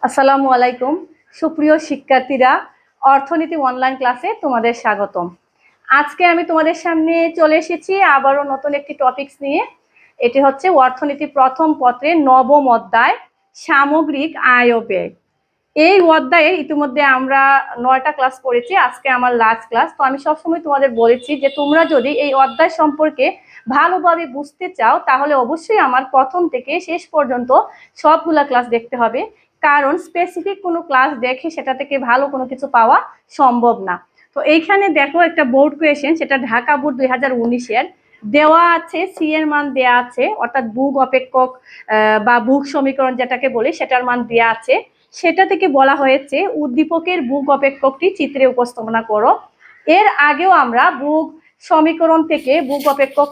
আসসালামু আলাইকুম সুপ্রিয় শিক্ষার্থীরা, অর্থনীতি অনলাইন ক্লাসে তোমাদের স্বাগতম। আজকে আমি তোমাদের সামনে চলে এসেছি আবারও নতুন একটি টপিকস নিয়ে। এটি হচ্ছে অর্থনীতি প্রথম পত্রের নবম অধ্যায় সামগ্রিক আয় ও ব্যয়। এই অধ্যায়ে ইতিমধ্যে আমরা 9টা ক্লাস করেছি, আজকে আমার লাস্ট ক্লাস। তো আমি সবসময় তোমাদের বলেছি যে তোমরা যদি এই অধ্যায় সম্পর্কে ভালোভাবে বুঝতে চাও তাহলে অবশ্যই আমার প্রথম থেকে শেষ পর্যন্ত সবগুলা ক্লাস দেখতে হবে, কারণ স্পেসিফিক কোনো ক্লাস দেখে সেটা থেকে ভালো কোনো কিছু পাওয়া সম্ভব না। তো এইখানে দেখো একটা বোর্ড কোয়েশ্চেন, সেটা ঢাকা বোর্ড 2019-এর দেওয়া আছে। সি এর মান দেওয়া আছে, অর্থাৎ বুক অপেক্ষক বা বুক সমীকরণ যেটাকে বলি সেটার মান দেওয়া আছে। সেটা থেকে বলা হয়েছে উদ্দীপকের বুক অপেক্ষকটি চিত্রে উপস্থাপনা করো। এর আগেও আমরা বুক সমীকরণ থেকে বুক অপেক্ষক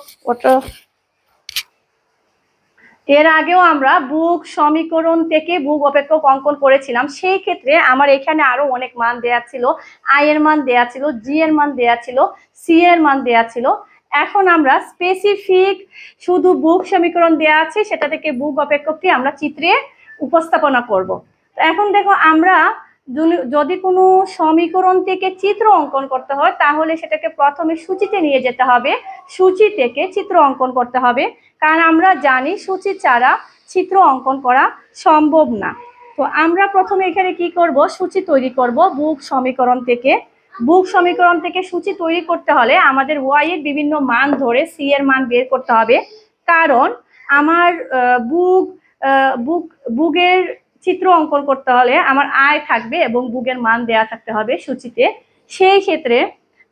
বুক সমীকরণ থেকে বুক অপেক্ষক অঙ্কন করেছিলাম। সেই ক্ষেত্রে আমার এখানে আরো অনেক মান দেয়া ছিল, আই এর মান দেয়া ছিল, জি এর মান দেয়া ছিল, সি এর মান দেয়া ছিল। এখন আমরা স্পেসিফিক শুধু বুক সমীকরণ দেয়া আছে, সেটা থেকে বুক অপেক্ষকটি আমরা চিত্রে উপস্থাপনা করব। তো এখন দেখো, আমরা যদি কোনো সমীকরণ থেকে চিত্র অঙ্কন করতে হয় তাহলে সেটাকে প্রথমে সূচিতে নিয়ে যেতে হবে, সূচি থেকে চিত্র অঙ্কন করতে হবে, কারণ আমরা জানি সূচি ছাড়া চিত্র অঙ্কন করা সম্ভব না। তো আমরা প্রথমে এখানে কি করব, সূচি তৈরি করব বুক সমীকরণ থেকে। বুক সমীকরণ থেকে সূচি তৈরি করতে হলে আমাদের ওয়াই এর বিভিন্ন মান ধরে সি এর মান বের করতে হবে, কারণ আমার বুকের চিত্র অঙ্কন করতে হলে আমার আয় থাকবে এবং বুকের মান দেয়া থাকতে হবে সূচিতে। সেই ক্ষেত্রে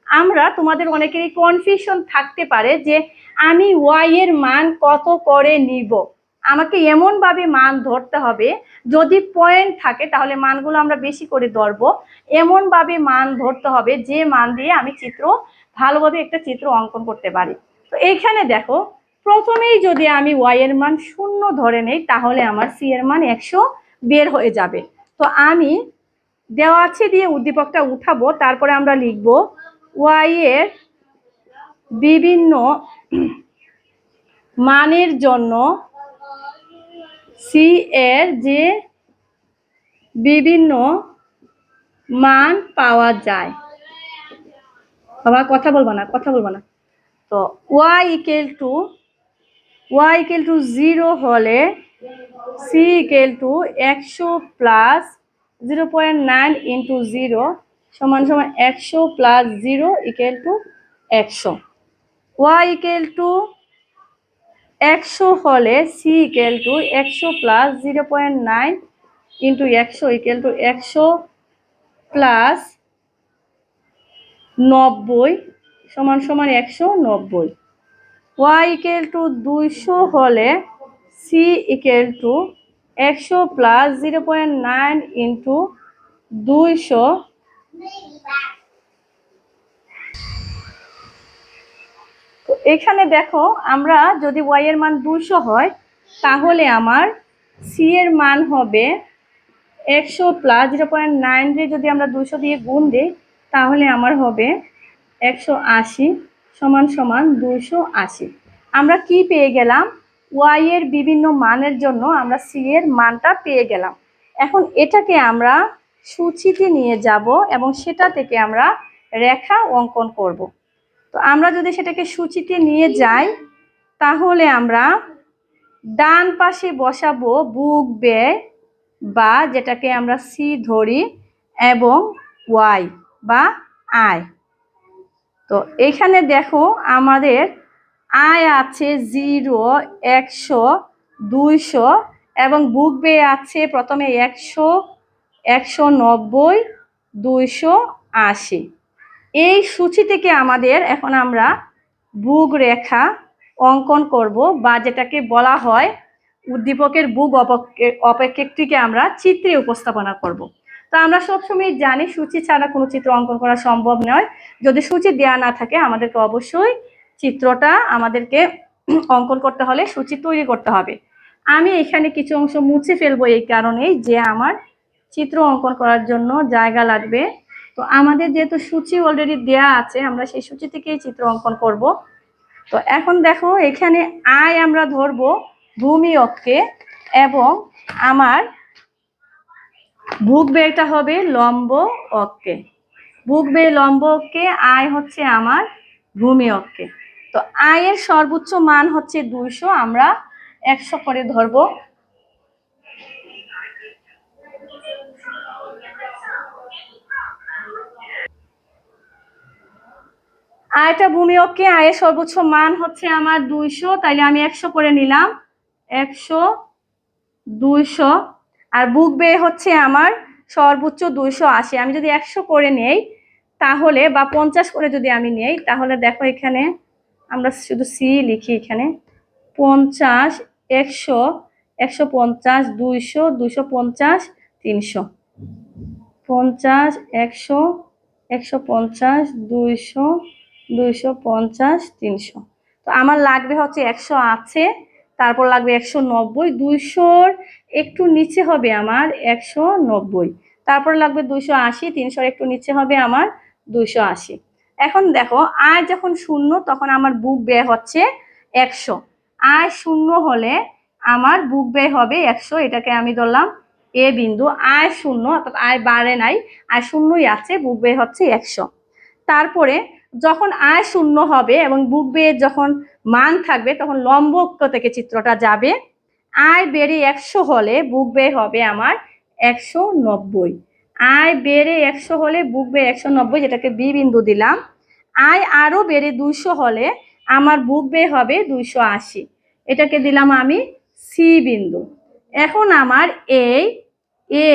আমরা তোমাদের অনেকেরই কনফিউশন থাকতে পারে যে আমি ওয়াই এর মান কত করে নিব। আমাকে এমন ভাবে মান ধরতে হবে, যদি পয়েন্ট থাকে তাহলে মানগুলো আমরা বেশি করে ধরবো। এমন ভাবে মান ধরতে হবে যে মান দিয়ে আমি ভালোভাবে একটা চিত্র অঙ্কন করতে পারি। তো এইখানে দেখো, প্রথমেই যদি আমি ওয়াই এর মান 0 ধরে নেই তাহলে আমার সি এর মান 100 বের হয়ে যাবে। তো আমি দেওয়া আছে দিয়ে উদ্দীপকটা উঠাবো, তারপরে আমরা লিখব ওয়াই এর বিভিন্ন মানের জন্য সি এর যে বিভিন্ন মান পাওয়া যায়। বাবা কথা বলবো না। তো ওয়াই ইকুয়াল টু 0 হলে C equal to 100 plus 0.9 into 0 সমান 100 plus 0 equal to 100। Y equal to 100 হলে C equal to 100 plus 0.9 into 100 equal to 100 plus 90 সমান 190। ওয়াই ইকুয়াল টু 200 হলে C equal to 100 plus 0.9 into 200 এখানে দেখো, আমরা যদি ওয়াই এর মান 200 হয় তাহলে আমার সি এর মান হবে 100 প্লাস 0.9 রে যদি আমরা 200 দিয়ে গুণ দিই তাহলে আমার হবে 180 সমান 280। আমরা কি পেয়ে গেলাম, ওয়াই এর বিভিন্ন মানের জন্য আমরা সি এর মানটা পেয়ে গেলাম। এখন এটাকে আমরা সূচিতে নিয়ে যাব এবং সেটা থেকে আমরা রেখা অঙ্কন করব। তো আমরা যদি সেটাকে সূচিতে নিয়ে যাই তাহলে আমরা ডান পাশে বসাবো বুক ব্যয় বা যেটাকে আমরা সি ধরি এবং ওয়াই বা আয়। তো এখানে দেখো, আমাদের আয় আছে 0, 100, 200 এবং বুক ব্যয় আছে প্রথমে 100, 190, 280। এই সূচি থেকে আমাদের এখন আমরা বুক রেখা অঙ্কন করব বা যেটাকে বলা হয় উদ্দীপকের বুক অপেক্ষকটিকে আমরা চিত্রে উপস্থাপনা করব। তো আমরা সবসময় জানি সূচি ছাড়া কোনো চিত্র অঙ্কন করা সম্ভব নয়। যদি সূচি দেওয়া না থাকে আমাদেরকে অবশ্যই চিত্রটা অঙ্কন করতে হলে সূচি তৈরি করতে হবে। আমি এখানে কিছু অংশ মুছে ফেলবো এই কারণেই যে আমার চিত্র অঙ্কন করার জন্য জায়গা লাগবে। তো আমাদের যেহেতু সূচি অলরেডি দেয়া আছে, আমরা সেই সূচি থেকেই চিত্র অঙ্কন করব। তো এখন দেখো, এখানে আয় আমরা ধরবো ভূমি অক্ষে এবং আমার বুক ব্যয়টা হবে লম্ব অক্ষে, বুক ব্যয় লম্ব অক্ষে, আয় হচ্ছে আমার ভূমি অক্ষে। তো আয়ের সর্বোচ্চ মান হচ্ছে 200, আমরা 100 করে ধরবো। আয়টা ভূমি অক্ষে, আয়ের সর্বোচ্চ মান হচ্ছে আমার 200, তাইলে আমি 100 করে নিলাম, 100, 200। আর বুক ব্যয় হচ্ছে আমার সর্বোচ্চ 280, আমি যদি 100 করে নেই তাহলে, বা 50 করে যদি আমি নেই তাহলে দেখো এখানে আমরা শুধু সি লিখি, এখানে 50, 100, 150, 200, 250, 300, 50, 100, 150, 200, 250, 300। তো আমার লাগবে হচ্ছে 100 আছে, তারপর লাগবে 190, 200-র একটু নিচে হবে আমার 190, তারপর লাগবে 280, 300-র একটু নিচে হবে আমার 280। এখন দেখো আয় যখন শূন্য তখন আমার বুক ব্যয় হচ্ছে 100, আয় শূন্য হলে আমার বুক ব্যয় হবে 100, এটাকে আমি ধরলাম এ বিন্দু। আয় শূন্য অর্থাৎ আয় বাড়ে নাই, আয় শূন্যই আছে, বুক ব্যয় হচ্ছে 100। তারপরে যখন আয় শূন্য হবে এবং বুক ব্যয়ের যখন মান থাকবে তখন লম্ব অক্ষ থেকে চিত্রটা যাবে, আয় বেড়ে 100 হলে বুক ব্যয় হবে আমার 190, আয় বেড়ে 100 হলে বুক ব্যয় 190, যেটাকে বি বিন্দু দিলাম। আয় আরো বেড়ে 200 হলে আমার বুক ব্যয় হবে 280, এটাকে দিলাম আমি সি বিন্দু। এখন আমার এই এ,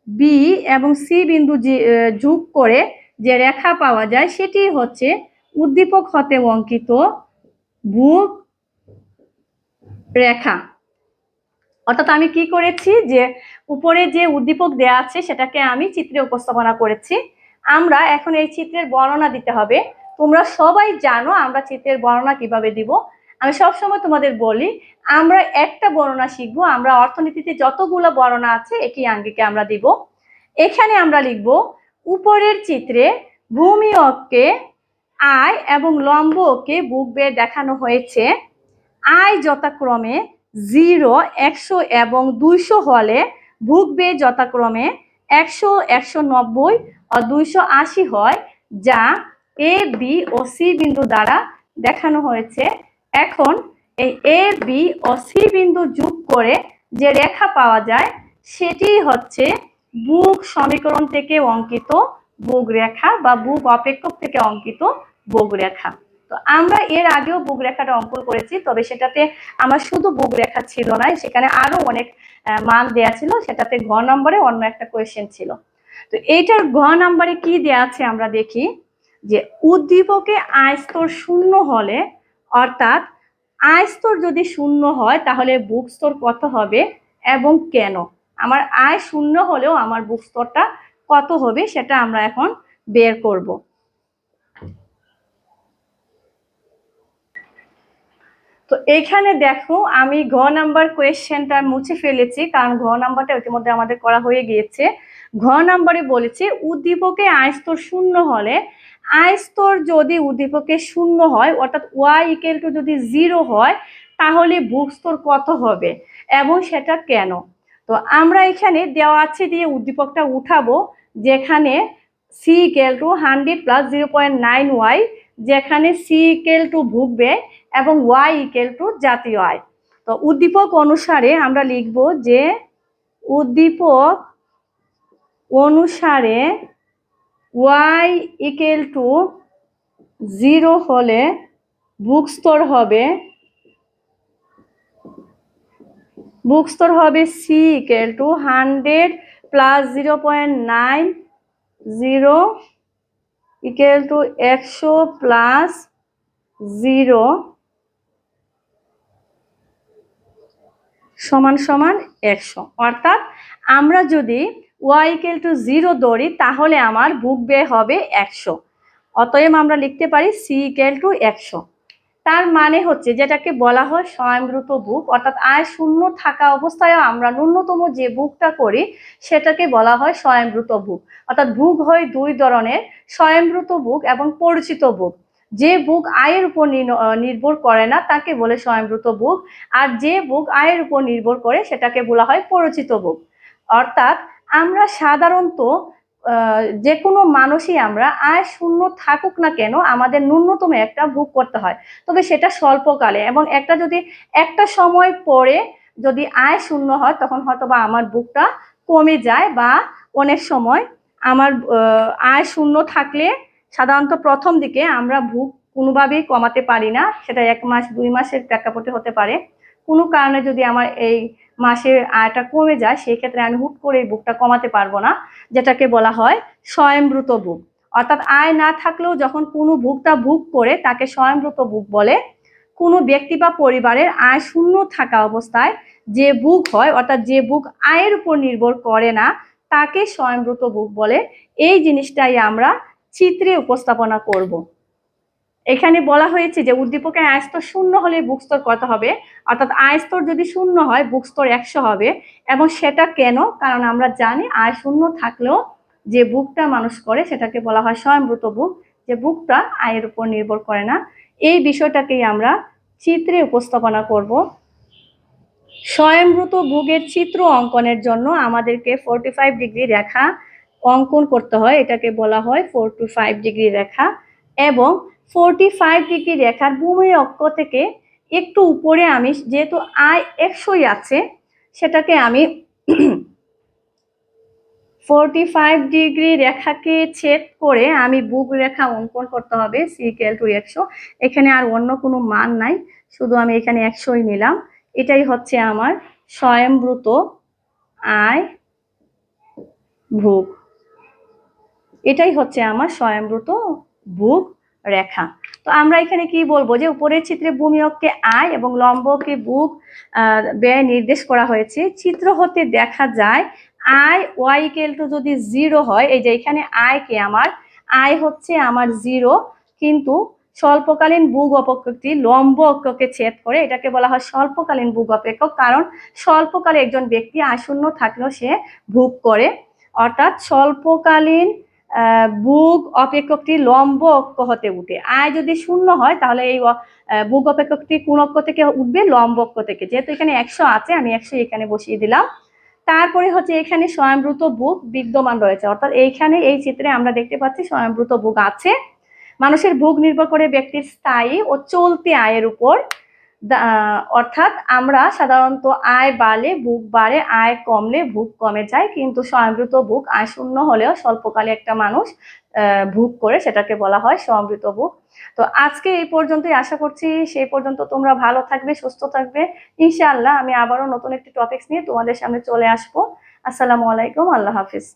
বি এবং সি বিন্দু যোগ করে যে রেখা পাওয়া যায় সেটি হচ্ছে উদ্দীপক হতে অঙ্কিত বুক রেখা। অর্থাৎ আমি কি করেছি, যে উপরে যে উদ্দীপক দেয়া আছে সেটাকে আমি চিত্রে উপস্থাপনা করেছি। আমরা এখন এই চিত্রের বর্ণনা দিতে হবে। তোমরা সবাই জানো আমরা চিত্রের বর্ণনা কিভাবে দিব। আমি সবসময় তোমাদের বলি আমরা একটা বর্ণনা শিখবো, আমরা অর্থনীতিতে যতগুলো বর্ণনা আছে একই আঙ্গিকে আমরা দিব। এখানে আমরা লিখব উপরের চিত্রে ভূমি অক্ষে আয় এবং লম্ব অক্ষে বুক ব্যয় দেখানো হয়েছে। আয় যথাক্রমে 0, 100 এবং 200 হলে বুক ব্যয় যথাক্রমে 100, 190 ও 280 হয়, যা এ, বি ও সি বিন্দু দ্বারা দেখানো হয়েছে। এখন এই এ, বি ও সি বিন্দু যোগ করে যে রেখা পাওয়া যায় সেটি হচ্ছে বুক সমীকরণ থেকে অঙ্কিত বুক রেখা বা বুক অপেক্ষক থেকে অঙ্কিত বুক রেখা। তো আমরা এর আগেও বুক রেখাটা অঙ্কন করেছি, তবে সেটাতে আমার শুধু বুক রেখা ছিল না, সেখানে আরো অনেক মান দেয়া ছিল, সেটাতে ঘ নম্বরে অন্য একটা কোয়েশ্চেন ছিল। তো এইটার ঘ নম্বরে কি দেয়া আছে আমরা দেখি, যে উদ্দীপকে আয় স্তর শূন্য হলে, অর্থাৎ আয় স্তর যদি শূন্য হয় তাহলে বুক স্তর কত হবে এবং কেন। আমার আয় শূন্য হলেও আমার বুক স্তরটা কত হবে সেটা আমরা এখন বের করব। তো এখানে দেখো আমি ঘ নাম্বার কোয়েশ্চেনটা মুছে ফেলেছি, কারণ ঘ নাম্বারটা ইতিমধ্যে আমাদের করা হয়ে গিয়েছে। ঘ নাম্বারে বলেছে উদ্দীপকে আয় স্তর শূন্য হলে, আয় স্তর যদি উদ্দীপকে শূন্য হয় অর্থাৎ ওয়াই ইকুয়াল টু যদি 0 হয় তাহলে বুক স্তর কত হবে এবং সেটা কেন। তো আমরা এখানে দেওয়া আছে দিয়ে উদ্দীপকটা উঠাবো, যেখানে C equal to 100 plus 0.9y, যেখানে সি ইকুয়াল টু বুক ব্যয় এবং ওয়াই ইকুয়াল টু জাতীয় আয়। তো উদ্দীপক অনুসারে আমরা লিখব যে উদ্দীপক অনুসারে ওয়াই ইকুয়াল টু 0 হলে বুক স্তর হবে C equal to 100 plus 0.90 equal to 100 plus 0 সমান সমান 100। অর্থাৎ আমরা যদি y ইকুয়াল টু 0 ধরি তাহলে আমার বুক ব্যয় হবে 100। অতএব আমরা লিখতে পারি c ইকুয়াল টু 100। তার মানে হচ্ছে যেটাকে বলা হয় স্বয়ংভূত বুক, অর্থাৎ আয় শূন্য থাকা অবস্থায় আমরা ন্যূনতম যে বুকটা করি সেটাকে বলা হয় স্বয়ংভূত বুক। অর্থাৎ বুক হয় দুই ধরনের, স্বয়ংভূত বুক এবং পরিচিত বুক। যে বুক আয়ের উপর নির্ভর করে না তাকে বলে স্বয়ংভূত বুক, আর যে বুক আয়ের উপর নির্ভর করে সেটাকে বলা হয় পরিচিত বুক। অর্থাৎ আমরা সাধারণত যে কোনো মানুষই আমরা আয় শূন্য থাকুক না কেন আমাদের ন্যূনতম একটা ভোগ করতে হয়, তবে সেটা স্বল্পকালে, এবং একটা সময় পরে যদি আয় শূন্য হয় তখন হয়তো বা আমার ভোগটা কমে যায়, বা অনেক সময় আমার আয় শূন্য থাকলে সাধারণত প্রথম দিকে আমরা ভোগ কোনোভাবেই কমাতে পারি না, সেটা 1 মাস 2 মাসের প্রেক্ষাপটে হতে পারে। কোনো কারণে যদি আমার এই মাসের আয়টা কমে যায় সেই ক্ষেত্রে আমি হুট করে এই ভোগটা কমাতে পারবো না, যেটাকে বলা হয় স্বয়ংভূত ভোগ। অর্থাৎ আয় না থাকলেও যখন কোনো ভোগটা ভোগ করে তাকে স্বয়ংভূত ভোগ বলে। কোনো ব্যক্তি বা পরিবারের আয় শূন্য থাকা অবস্থায় যে ভোগ হয়, অর্থাৎ যে ভোগ আয়ের উপর নির্ভর করে না, তাকে স্বয়ংভূত ভোগ বলে। এই জিনিসটাই আমরা চিত্রে উপস্থাপনা করব। এখানে বলা হয়েছে যে উদ্দীপকের আয় স্তর 0 হলে ভোগ স্তর কত হবে, অর্থাৎ আয় স্তর যদি 0 হয় ভোগ স্তর 100 হবে। এবং সেটা কেন? কারণ আমরা জানি আয় শূন্য থাকলেও যে ভোগটা মানুষ করে সেটাকে বলা হয় স্বয়ংভূত ভোগ, যে ভোগটা আয়ের উপর নির্ভর করে না। এই বিষয়টাকেই আমরা চিত্রে উপস্থাপনা করব। স্বয়ংভূত ভোগের চিত্র অঙ্কনের জন্য আমাদেরকে 45 ডিগ্রি রেখা অঙ্কন করতে হয়, এটাকে বলা হয় 45 ডিগ্রি রেখা। এবং 45 ডিগ্রি রেখার ভূমি অক্ষ থেকে একটু উপরে আমি, যেহেতু আয় 100ই আছে, সেটাকে আমি 45 ডিগ্রি রেখাকে ছেদ করে আমি ভোগ রেখা অঙ্কন করতে হবে c=100। এখানে আর অন্য কোনো মান নাই, শুধু আমি এখানে 100ই নিলাম। এটাই হচ্ছে আমার স্বয়ংভূত আয় ভোগ, এটাই হচ্ছে আমার স্বয়ংভূত ভোগ রেখা। তো আমরা এখানে কি বলবো, যে উপরের চিত্রে ভূমি অক্ষে আয় এবং লম্ব অক্ষে ভোগ ব্যয় নির্দেশ করা হয়েছে। চিত্র হতে দেখা যায় আয় y= যদি 0 হয়, এই যে এখানে আয় হচ্ছে আমার 0, কিন্তু স্বল্পকালীন ভোগ অপেক্ষকটি লম্ব অক্ষকে ছেদ করে, এটাকে বলা হয় স্বল্পকালীন ভোগ অপেক্ষক। কারণ স্বল্পকালে একজন ব্যক্তি আয় শূন্য থাকলেও সে ভোগ করে, অর্থাৎ স্বল্পকালীন ভোগ অপেক্ষকটি লম্ব অক্ষ হতে উঠে। আয় যদি 0 হয় তাহলে এই ভোগ অপেক্ষকটি কোন অক্ষ থেকে উঠবে? লম্ব অক্ষ থেকে। যেহেতু এখানে 100 আছে, আমি 100 এখানে বসিয়ে দিলাম। তারপরে হচ্ছে এখানে স্বয়ংভূত ভোগ বিদ্যমান রয়েছে, অর্থাৎ এইখানে এই চিত্রে আমরা দেখতে পাচ্ছি স্বয়ংভূত ভোগ আছে। মানুষের ভোগ নির্ভর করে ব্যক্তির স্থায়ী ও চলতি আয়ের উপর। অর্থাৎ আমরা সাধারণত আয় বাড়লে ভোগ বাড়ে, আয় কমলে ভোগ কমে যায়, কিন্তু স্বয়ংভূত ভোগ আয় শূন্য হলেও স্বল্পকালে একটা মানুষ ভোগ করে, সেটাকে বলা হয় স্বয়ংভূত ভোগ। তো আজকে এই পর্যন্তই, আশা করছি সেই পর্যন্ত তোমরা ভালো থাকবে, সুস্থ থাকবে। ইনশাআল্লাহ আমি আবারও নতুন একটি টপিকস নিয়ে তোমাদের সামনে চলে আসবো। আসসালামু আলাইকুম, আল্লাহ হাফিজ।